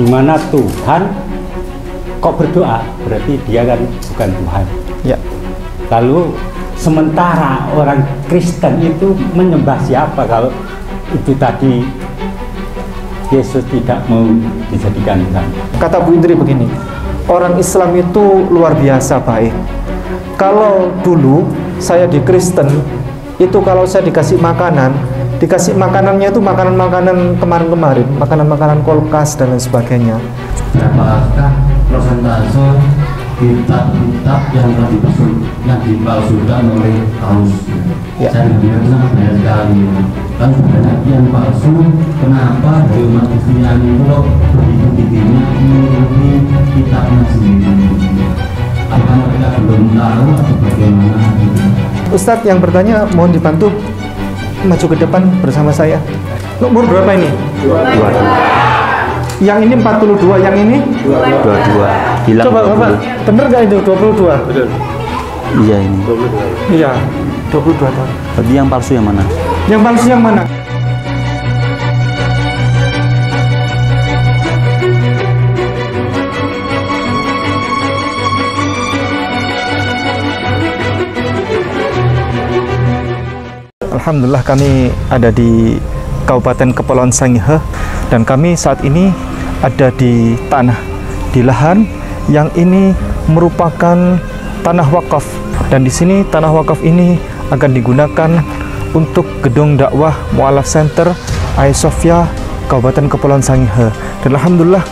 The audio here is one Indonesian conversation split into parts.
di mana Tuhan kok berdoa, berarti dia kan bukan Tuhan. Ya. Lalu sementara orang Kristen itu menyembah siapa kalau itu tadi Yesus tidak mau dijadikan Tuhan? Kata Bu Indri begini, orang Islam itu luar biasa baik. Kalau dulu saya di Kristen, itu kalau saya dikasih makanannya itu makanan-makanan kemarin-kemarin, makanan-makanan kulkas dan lain sebagainya. Berapakah persentase kitab-kitab yang dipalsukan oleh Paulus? Ya. Saya bilang sangat banyak sekali. Kan banyak yang palsu. Kenapa dari umat Kristiani itu kok begitu tingginya mengikuti kitabnya sendiri? Apakah mereka belum tahu atau bagaimana? Ustadz yang bertanya mohon dibantu maju ke depan bersama saya. Umur berapa ini? 22. Yang ini 42, yang ini 22. Bilang coba 20. Bapak, bener gak itu 22? Betul. Iya ini. 22. Iya, 22 tahun. Tapi yang palsu yang mana? Yang palsu yang mana? Alhamdulillah kami ada di Kabupaten Kepulauan Sangihe dan kami saat ini ada di lahan yang ini merupakan tanah wakaf, dan di sini tanah wakaf ini akan digunakan untuk gedung dakwah Mu'alaf Center Hagia Sophia Kabupaten Kepulauan Sangihe. Dan alhamdulillah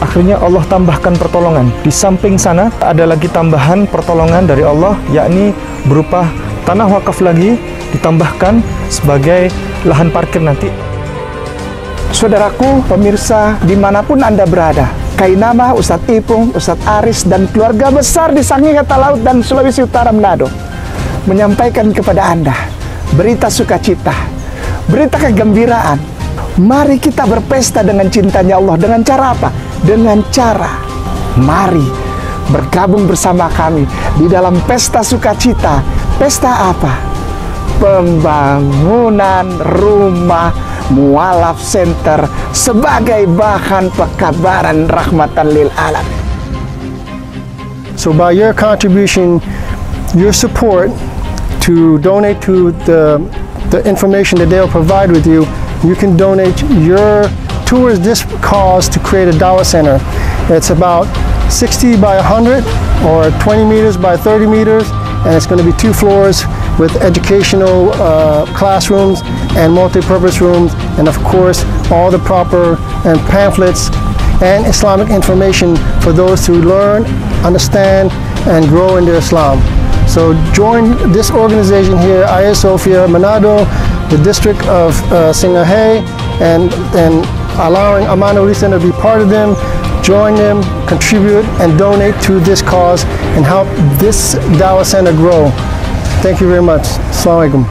akhirnya Allah tambahkan pertolongan. Di samping sana ada lagi tambahan pertolongan dari Allah, yakni berupa tanah wakaf lagi ditambahkan sebagai lahan parkir nanti. Saudaraku, pemirsa, dimanapun Anda berada, Kainama, Ustadz Ipung, Ustadz Aris, dan keluarga besar di Sangihe Talaut dan Sulawesi Utara Manado menyampaikan kepada Anda berita sukacita, berita kegembiraan. Mari kita berpesta dengan cintanya Allah. Dengan cara apa? Dengan cara mari bergabung bersama kami di dalam pesta sukacita. Pesta apa? Pembangunan rumah Mu'alaf Center sebagai bahan pekabaran rahmatan lil alamin. So by your contribution, your support to donate to the information that they'll provide with you, you can donate your towards this cause to create a Dawah Center. It's about 60 by 100 or 20 meters by 30 meters, and it's going to be 2 floors with educational classrooms and multi-purpose rooms, and of course all the proper and pamphlets and Islamic information for those who learn, understand, and grow in their Islam. So join this organization here, Hagia Sophia Manado, the district of Sangihe, and allowing Aman Uli Center to be part of them. Join them, contribute, and donate to this cause and help this Dawah Center grow. Thank you very much. Assalamualaikum.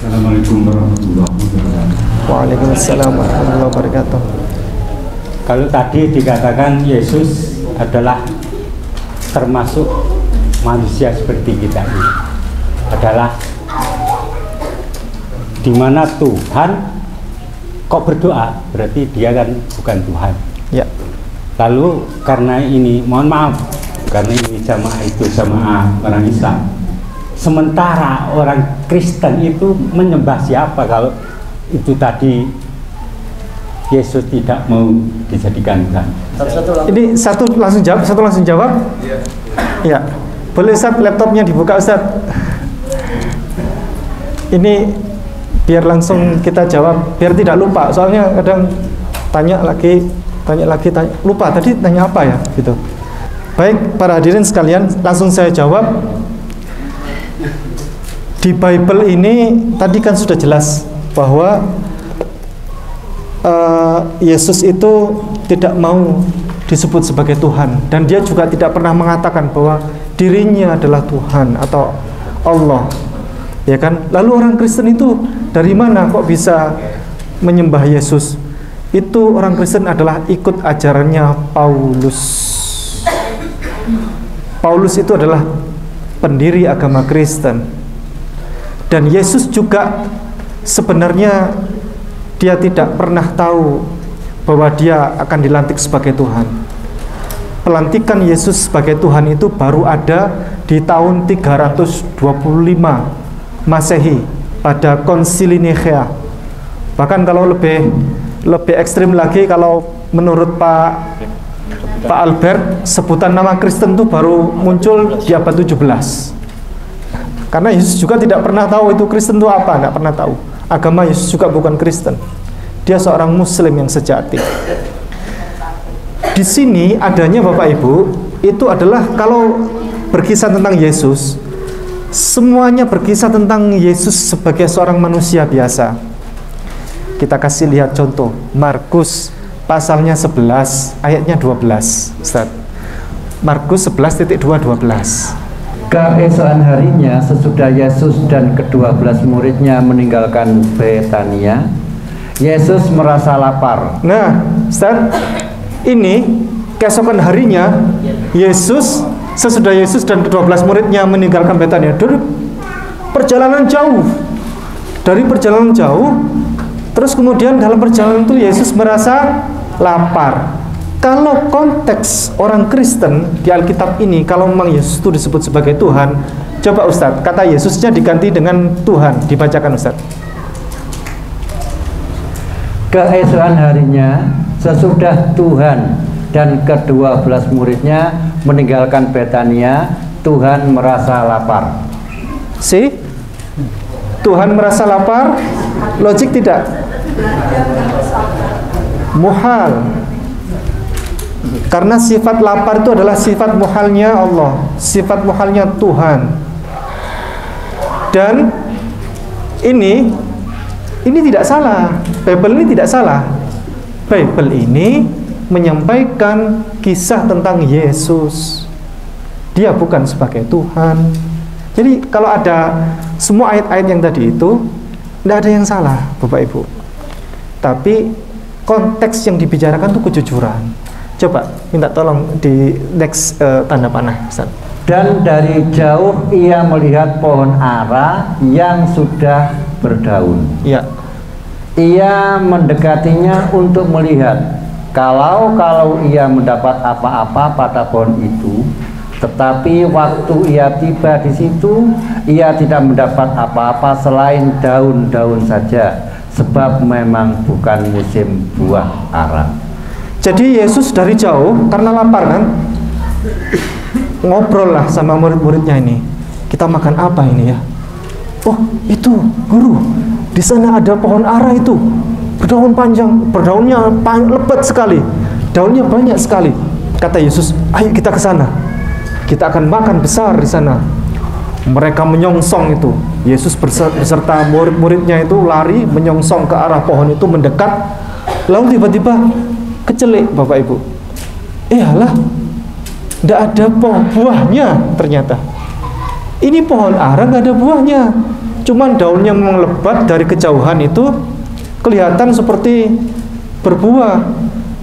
Assalamualaikum warahmatullahi wabarakatuh. Waalaikumsalam warahmatullahi wabarakatuh. Kalau tadi dikatakan Yesus adalah termasuk manusia seperti kita ini, adalah di mana Tuhan kok berdoa, berarti dia kan bukan Tuhan. Ya. Lalu karena ini, mohon maaf, karena ini jamaah itu jamaah orang Islam. Sementara orang Kristen itu menyembah siapa kalau itu tadi Yesus tidak mau dijadikan Tuhan? Ini satu langsung jawab. Iya. Boleh Ustaz laptopnya dibuka Ustaz? Ini biar langsung kita jawab, biar tidak lupa. Soalnya kadang tanya lagi, lupa tadi tanya apa ya gitu. Baik, para hadirin sekalian, langsung saya jawab. Di Bible ini tadi kan sudah jelas bahwa Yesus itu tidak mau disebut sebagai Tuhan, dan dia juga tidak pernah mengatakan bahwa dirinya adalah Tuhan atau Allah, ya kan? Lalu orang Kristen itu dari mana kok bisa menyembah Yesus? Itu orang Kristen adalah ikut ajarannya Paulus. Paulus itu adalah pendiri agama Kristen, dan Yesus juga sebenarnya dia tidak pernah tahu bahwa dia akan dilantik sebagai Tuhan. Pelantikan Yesus sebagai Tuhan itu baru ada di tahun 325 Masehi pada Konsili Nikea. Bahkan kalau lebih ekstrim lagi, kalau menurut Pak Albert, sebutan nama Kristen itu baru muncul di abad 17. Karena Yesus juga tidak pernah tahu itu Kristen itu apa, tidak pernah tahu. Agama Yesus juga bukan Kristen. Dia seorang Muslim yang sejati. Di sini adanya Bapak Ibu, itu adalah kalau berkisah tentang Yesus, semuanya berkisah tentang Yesus sebagai seorang manusia biasa. Kita kasih lihat contoh, Markus pasalnya 11, ayatnya 12, Ustaz. Markus 11.2:12. Keesokan harinya, sesudah Yesus dan ke-12 muridnya meninggalkan Betania, Yesus merasa lapar. Nah, Ustaz, ini keesokan harinya Yesus, sesudah Yesus dan ke-12 muridnya meninggalkan Betania, dari perjalanan jauh, terus kemudian dalam perjalanan itu Yesus merasa lapar. Kalau konteks orang Kristen di Alkitab ini, kalau memang Yesus itu disebut sebagai Tuhan, coba Ustaz, kata Yesusnya diganti dengan Tuhan, dibacakan Ustaz. Keesokan harinya, sesudah Tuhan dan ke-12 muridnya meninggalkan Betania, Tuhan merasa lapar. Tuhan merasa lapar, logik tidak? Muhal. Karena sifat lapar itu adalah sifat muhalnya Allah, sifat muhalnya Tuhan. Dan ini tidak salah. Bible ini tidak salah. Bible ini menyampaikan kisah tentang Yesus. Dia bukan sebagai Tuhan. Jadi kalau ada semua ayat-ayat yang tadi itu, tidak ada yang salah, Bapak Ibu. Tapi konteks yang dibicarakan itu kejujuran. Coba minta tolong di next tanda panah, Ustaz. Dan dari jauh ia melihat pohon ara yang sudah berdaun. Iya. Ia mendekatinya untuk melihat kalau ia mendapat apa-apa pada pohon itu, tetapi waktu ia tiba di situ, ia tidak mendapat apa-apa selain daun-daun saja, sebab memang bukan musim buah ara. Jadi Yesus dari jauh karena lapar kan, ngobrol lah sama murid-muridnya ini. Kita makan apa ini ya? Oh itu guru, di sana ada pohon ara itu, berdaun panjang, berdaunnya lebat sekali, daunnya banyak sekali. Kata Yesus, ayo kita ke sana, kita akan makan besar di sana. Mereka menyongsong itu. Yesus beserta murid-muridnya itu lari menyongsong ke arah pohon itu, mendekat. Lalu tiba-tiba kecelik, Bapak Ibu. Iyalah, tidak ada buahnya ternyata. Ini pohon ara nggak ada buahnya, cuman daunnya memang lebat, dari kejauhan itu kelihatan seperti berbuah.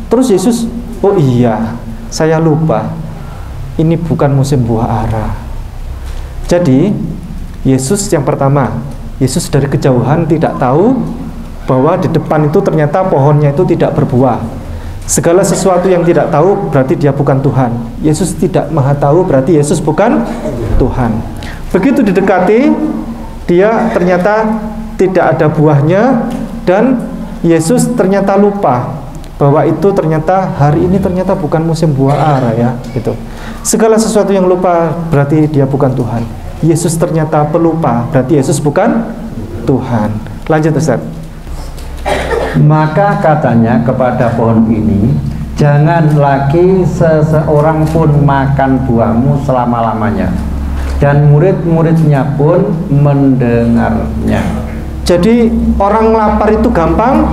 Terus Yesus, oh iya, saya lupa, ini bukan musim buah ara. Jadi Yesus yang pertama, Yesus dari kejauhan tidak tahu bahwa di depan itu ternyata pohonnya itu tidak berbuah. Segala sesuatu yang tidak tahu berarti dia bukan Tuhan. Yesus tidak maha tahu, berarti Yesus bukan Tuhan. Begitu didekati, dia ternyata tidak ada buahnya, dan Yesus ternyata lupa bahwa itu ternyata hari ini ternyata bukan musim buah ara ya, gitu. Segala sesuatu yang lupa berarti dia bukan Tuhan. Yesus ternyata pelupa, berarti Yesus bukan Tuhan. Lanjut Ustaz. Maka katanya kepada pohon ini, jangan lagi seseorang pun makan buahmu selama-lamanya. Dan murid-muridnya pun mendengarnya. Jadi orang lapar itu gampang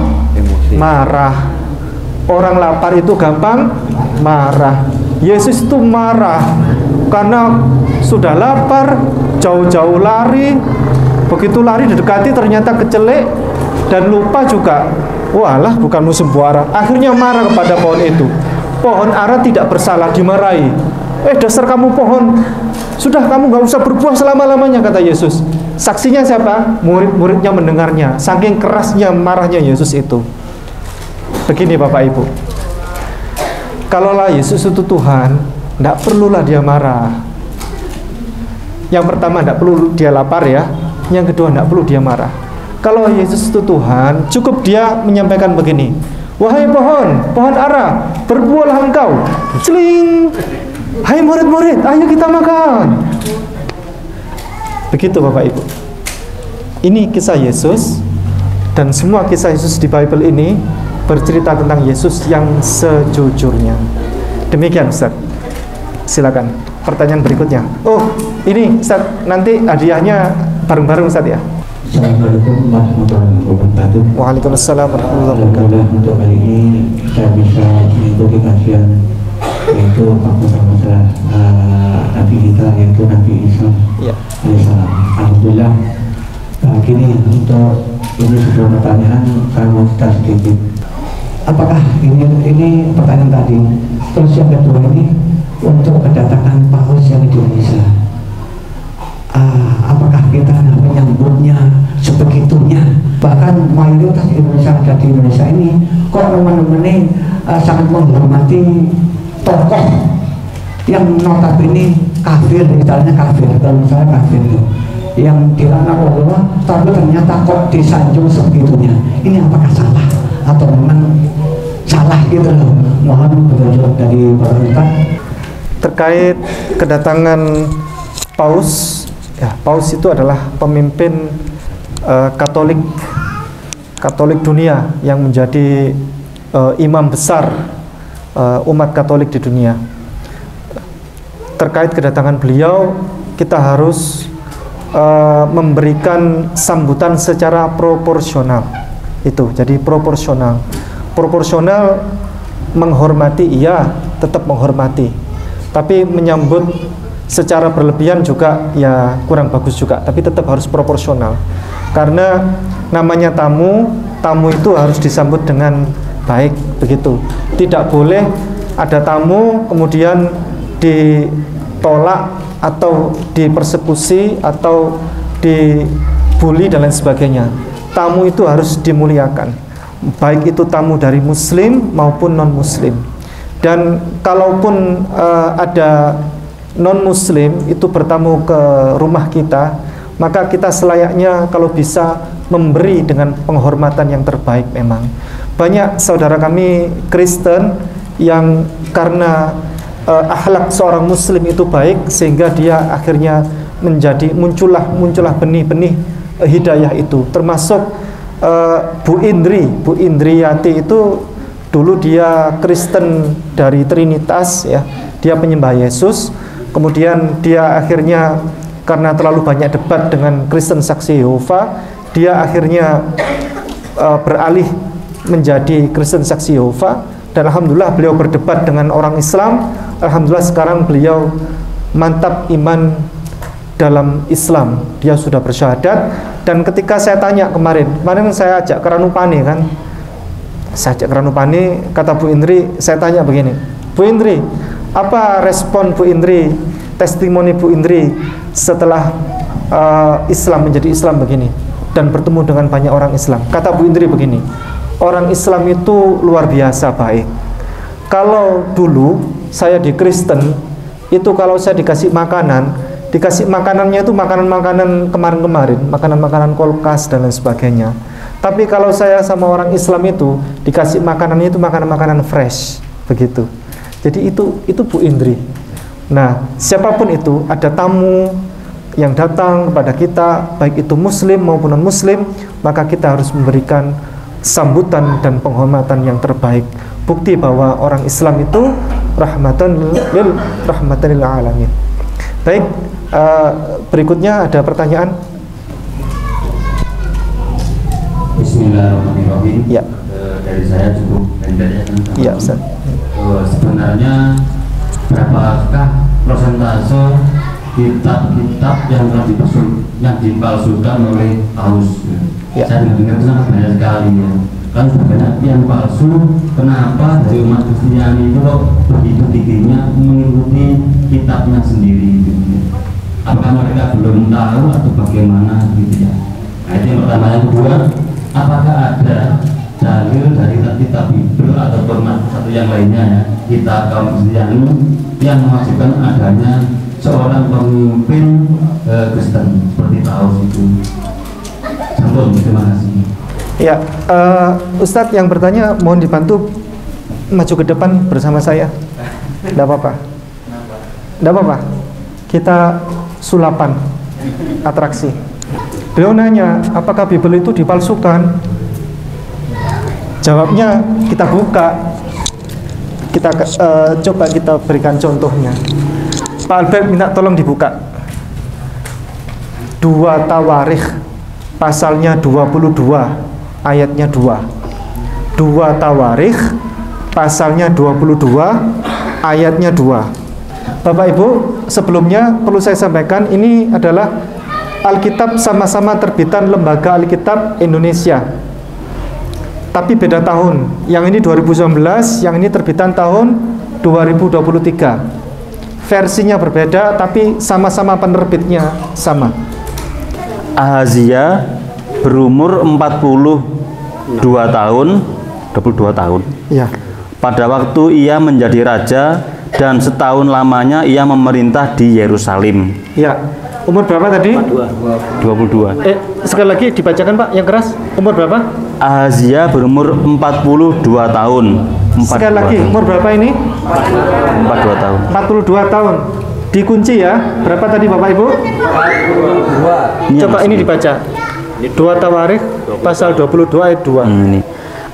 marah. Orang lapar itu gampang marah. Yesus itu marah karena sudah lapar, jauh-jauh lari. Begitu lari didekati ternyata kecelek dan lupa juga. Walah, bukan musim buah ara. Akhirnya marah kepada pohon itu. Pohon ara tidak bersalah, dimarahi. Dasar kamu pohon, sudah kamu gak usah berbuah selama-lamanya, kata Yesus. Saksinya siapa? Murid-muridnya mendengarnya. Saking kerasnya marahnya Yesus itu. Begini Bapak Ibu, kalaulah Yesus itu Tuhan, tidak perlulah dia marah. Yang pertama, tidak perlu dia lapar ya. Yang kedua, tidak perlu dia marah. Kalau Yesus itu Tuhan, cukup dia menyampaikan begini, wahai pohon ara, berbuahlah engkau. Celing. Hai murid-murid, ayo kita makan. Begitu Bapak Ibu. Ini kisah Yesus, dan semua kisah Yesus di Bible ini bercerita tentang Yesus yang sejujurnya. Demikian Ustaz. Silakan pertanyaan berikutnya. Oh, ini Ustaz, nanti hadiahnya bareng-bareng Ustaz ya. Assalamualaikum warahmatullahi wabarakatuh. Waalaikumsalam warahmatullahi wabarakatuh. Untuk kali ini saya bisa mengikuti kajian yaitu masalah Nabi kita, yaitu Nabi Isa alaihissalam. Alhamdulillah. Gini, untuk ini sebuah pertanyaan saya mau cerita sedikit. Apakah ini pertanyaan tadi? Terus yang kedua ini untuk kedatangan Paus yang di Indonesia. Apakah kita menyambutnya sebegitunya? Bahkan mayoritas Indonesia ada di Indonesia ini kok teman-teman sangat menghormati tokoh yang notabene kafir, misalnya kafir, kalau misalnya kafir itu yang dilarang Allah, tapi ternyata kok disanjung sebegitunya. Ini apakah salah atau memang salah gitu loh? Mohon petunjuk dari pemerintah terkait kedatangan Paus. Ya, Paus itu adalah pemimpin Katolik dunia yang menjadi imam besar umat Katolik di dunia. Terkait kedatangan beliau, kita harus memberikan sambutan secara proporsional. Itu, jadi proporsional. Proporsional menghormati, iya, tetap menghormati. Tapi menyambut secara berlebihan juga ya kurang bagus juga, tapi tetap harus proporsional. Karena namanya tamu itu harus disambut dengan baik, begitu. Tidak boleh ada tamu kemudian ditolak atau dipersekusi atau dibully dan lain sebagainya. Tamu itu harus dimuliakan, baik itu tamu dari muslim maupun non muslim. Dan kalaupun ada non muslim itu bertamu ke rumah kita, maka kita selayaknya kalau bisa memberi dengan penghormatan yang terbaik. Memang banyak saudara kami Kristen yang karena akhlak seorang muslim itu baik sehingga dia akhirnya muncullah benih-benih hidayah itu. Termasuk Bu Indriyati itu dulu dia Kristen dari Trinitas ya, dia penyembah Yesus. Kemudian dia akhirnya karena terlalu banyak debat dengan Kristen Saksi Yehova, dia akhirnya beralih menjadi Kristen Saksi Yehova. Dan alhamdulillah beliau berdebat dengan orang Islam. Alhamdulillah sekarang beliau mantap iman dalam Islam. Dia sudah bersyahadat. Dan ketika saya tanya kemarin saya ajak ke Ranupane kan, saya ajak ke Ranupane, kata Bu Indri, saya tanya begini, Bu Indri, apa respon Bu Indri, testimoni Bu Indri setelah Islam menjadi Islam begini dan bertemu dengan banyak orang Islam? Kata Bu Indri begini, orang Islam itu luar biasa baik. Kalau dulu saya di Kristen itu kalau saya dikasih makanannya itu makanan-makanan kemarin-kemarin, makanan-makanan kulkas dan lain sebagainya. Tapi kalau saya sama orang Islam itu dikasih makanannya itu makanan-makanan fresh, begitu. Jadi itu Bu Indri. Nah, siapapun itu, ada tamu yang datang kepada kita, baik itu muslim maupun non muslim, maka kita harus memberikan sambutan dan penghormatan yang terbaik. Bukti bahwa orang Islam itu rahmatan lil alamin. Baik, berikutnya ada pertanyaan. Bismillahirrahmanirrahim. Ya. dari saya cukup pendek ya kan. Iya, Ustaz. Sebenarnya berapakah persentase kitab-kitab yang dipalsukan oleh Paus? Ya. Saya dengar sangat banyak sekali ya. Kan banyak yang palsu, kenapa dari umat Kristiani itu kok begitu giginya mengikuti kitabnya sendiri gitu. Apakah mereka belum tahu atau bagaimana gitu ya? Nah, itu yang pertama. Yang kedua, apakah ada dalil dari kitab Bible ataupun satu yang lainnya ya, kitab kaum Kristiani yang mewajibkan adanya seorang pemimpin Kristen seperti Paus itu? Contoh, terima kasih. Ya, Ustadz yang bertanya mohon dibantu maju ke depan bersama saya. Tidak apa-apa. Tidak apa-apa. Kita sulapan atraksi. Beliau nanya, apakah Bible itu dipalsukan? Jawabnya kita buka. Kita coba kita berikan contohnya. Pak Albert minta tolong dibuka. 2 Tawarikh pasalnya 22 ayatnya 2. 2 Tawarikh pasalnya 22 ayatnya 2. Bapak Ibu, sebelumnya perlu saya sampaikan ini adalah Alkitab sama-sama terbitan Lembaga Alkitab Indonesia, tapi beda tahun. Yang ini 2019, yang ini terbitan tahun 2023. Versinya berbeda tapi sama-sama penerbitnya sama. Ahazia berumur 42 tahun, 22 tahun. Ya. Pada waktu ia menjadi raja dan setahun lamanya ia memerintah di Yerusalem. Ya. Umur berapa tadi? 22. Sekali lagi dibacakan Pak, yang keras. Umur berapa? Ahazia berumur 42 tahun. Sekali lagi, umur berapa ini? 42 tahun. 42 tahun. Dikunci ya. Berapa tadi Bapak Ibu? 2. Coba ini dibaca. 2 Tawarikh pasal 22 ayat 2. Ini.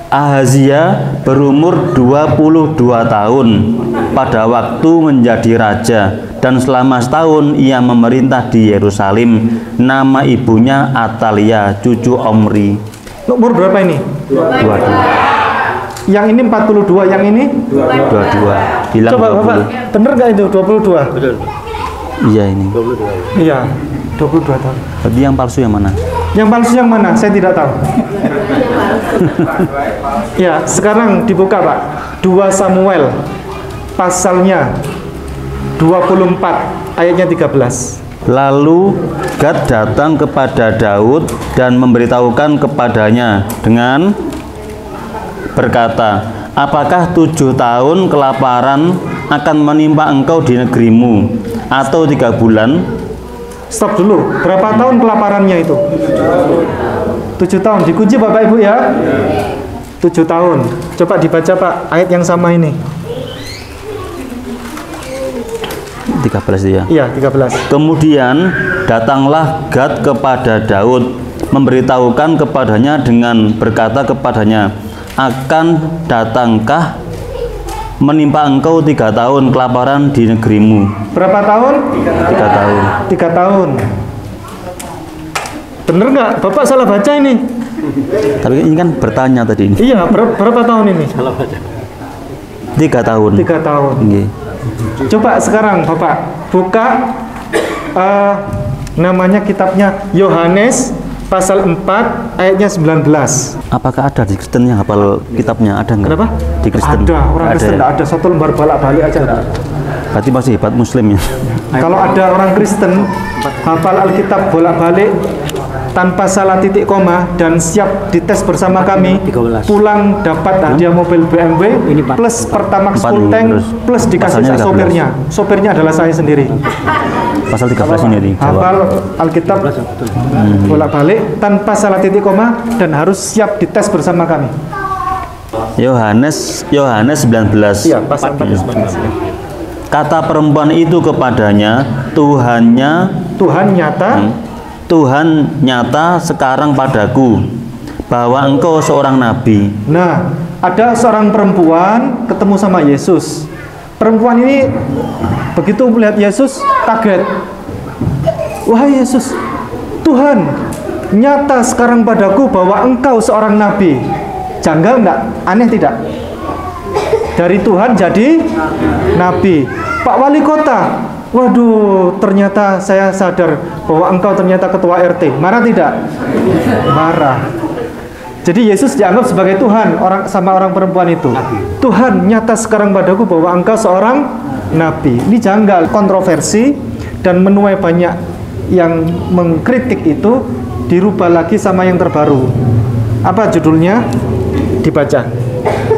Ahazia berumur 22 tahun pada waktu menjadi raja dan selama setahun ia memerintah di Yerusalem. Nama ibunya Atalia, cucu Omri. Umur berapa ini? 22. Yang ini 42, yang ini 22. Bilang coba 20. Bapak, bener nggak itu 22? Betul. Iya ini. 22. Iya, 22 tahun. Tapi yang palsu yang mana? Yang palsu yang mana? Saya tidak tahu. Ya, sekarang dibuka Pak. 2 Samuel pasalnya 24 ayatnya 13. Lalu Gad datang kepada Daud dan memberitahukan kepadanya dengan berkata, apakah 7 tahun kelaparan akan menimpa engkau di negerimu atau 3 bulan? Stop dulu, berapa tahun kelaparannya itu? 7 tahun, dikunci Bapak Ibu ya. 7 tahun, coba dibaca Pak, ayat yang sama ini. 13 dia. Iya, 13. Kemudian datanglah Gad kepada Daud, memberitahukan kepadanya dengan berkata kepadanya, akan datangkah menimpa engkau 3 tahun kelaparan di negerimu? Berapa tahun? 3 tahun. 3 tahun. Bener nggak? Bapak salah baca ini. Tapi ini kan bertanya tadi ini. Iya, berapa tahun ini? 3 tahun. 3 tahun. Nggih. Coba sekarang Bapak buka namanya kitabnya Yohanes pasal 4 ayatnya 19. Apakah ada di Kristen yang hafal kitabnya? Ada nggak? Kenapa? Di Kristen. Ada, orang Kristen ya? nggak ada, satu lembar bolak-balik aja enggak. Berarti masih hebat Muslim ya. Kalau ada orang Kristen hafal Alkitab bolak-balik tanpa salah titik koma dan siap dites bersama kami, pulang dapat hadiah mobil BMW plus Pertamax full tank plus dikasih sopirnya. Sopirnya adalah saya sendiri. Pasal 13 ini nih. Hafal Alkitab bolak-balik tanpa salah titik koma dan harus siap dites bersama kami. Yohanes 19. Iya, pasal 19. Kata perempuan itu kepadanya, Tuhan nyata sekarang padaku bahwa engkau seorang nabi. Nah, ada seorang perempuan ketemu sama Yesus. Perempuan ini begitu melihat Yesus kaget. Wahai Yesus, Tuhan nyata sekarang padaku bahwa engkau seorang nabi. Janggal enggak? Aneh tidak? Dari Tuhan jadi nabi. Pak Wali Kota, waduh, ternyata saya sadar bahwa engkau ternyata ketua RT. Marah tidak? Marah. Jadi Yesus dianggap sebagai Tuhan sama orang perempuan itu. Tuhan, nyata sekarang padaku bahwa engkau seorang nabi. Ini janggal, kontroversi, dan menuai banyak yang mengkritik itu. Dirubah lagi sama yang terbaru. Apa judulnya? Dibaca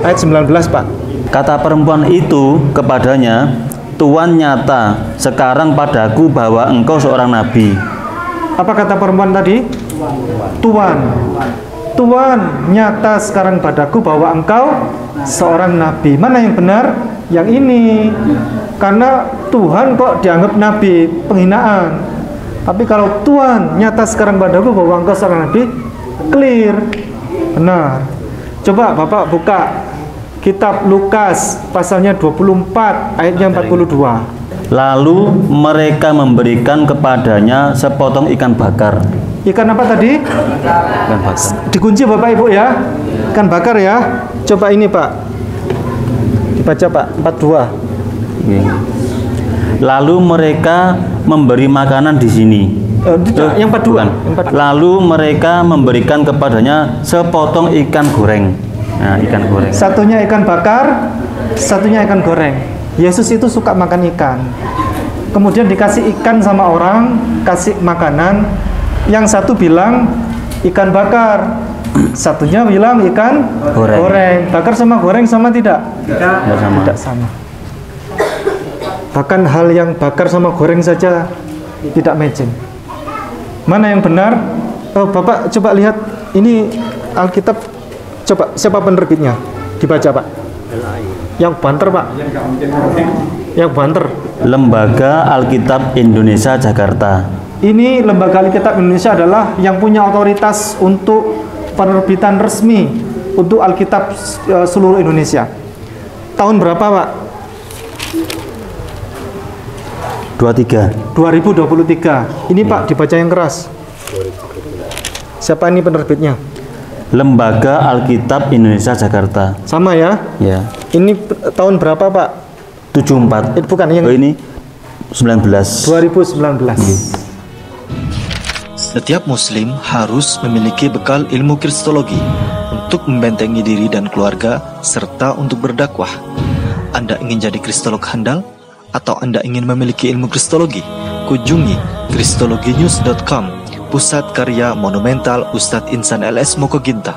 ayat 19, Pak. Kata perempuan itu kepadanya, Tuhan, nyata sekarang padaku bahwa engkau seorang nabi. Apa kata perempuan tadi? Tuhan, nyata sekarang padaku bahwa engkau seorang nabi. Mana yang benar? Yang ini. Karena Tuhan kok dianggap nabi, penghinaan. Tapi kalau Tuhan, nyata sekarang padaku bahwa engkau seorang nabi, clear, benar. Coba Bapak buka kitab Lukas pasalnya 24 ayatnya 42. Lalu mereka memberikan kepadanya sepotong ikan bakar. Ikan apa tadi? Ikan bakar. Dikunci Bapak Ibu ya. Ikan bakar ya. Coba ini Pak. Dibaca Pak, 42. Lalu mereka memberi makanan di sini. Yang 42. Bukan. Lalu mereka memberikan kepadanya sepotong ikan goreng. Nah, ikan goreng. Satunya ikan bakar, satunya ikan goreng. Yesus itu suka makan ikan. Kemudian dikasih ikan sama orang, kasih makanan. Yang satu bilang ikan bakar, satunya bilang ikan goreng. Bakar sama goreng sama tidak? Tidak sama. Bahkan hal yang bakar sama goreng saja tidak matching. Mana yang benar? Oh, Bapak coba lihat ini Alkitab. Coba siapa penerbitnya? Dibaca Pak. Yang banter Pak. Yang banter. Lembaga Alkitab Indonesia Jakarta. Ini Lembaga Alkitab Indonesia adalah yang punya otoritas untuk penerbitan resmi untuk Alkitab seluruh Indonesia. Tahun berapa Pak? 2023. Ini Pak dibaca yang keras. Siapa ini penerbitnya? Lembaga Alkitab Indonesia Jakarta. Sama ya? Ya. Ini tahun berapa Pak? 74. Bukan yang ini 19. 2019. Setiap muslim harus memiliki bekal ilmu kristologi untuk membentengi diri dan keluarga serta untuk berdakwah. Anda ingin jadi kristolog handal? Atau Anda ingin memiliki ilmu kristologi? Kunjungi kristologinews.com, pusat karya monumental Ustadz Insan LS Mokoginta.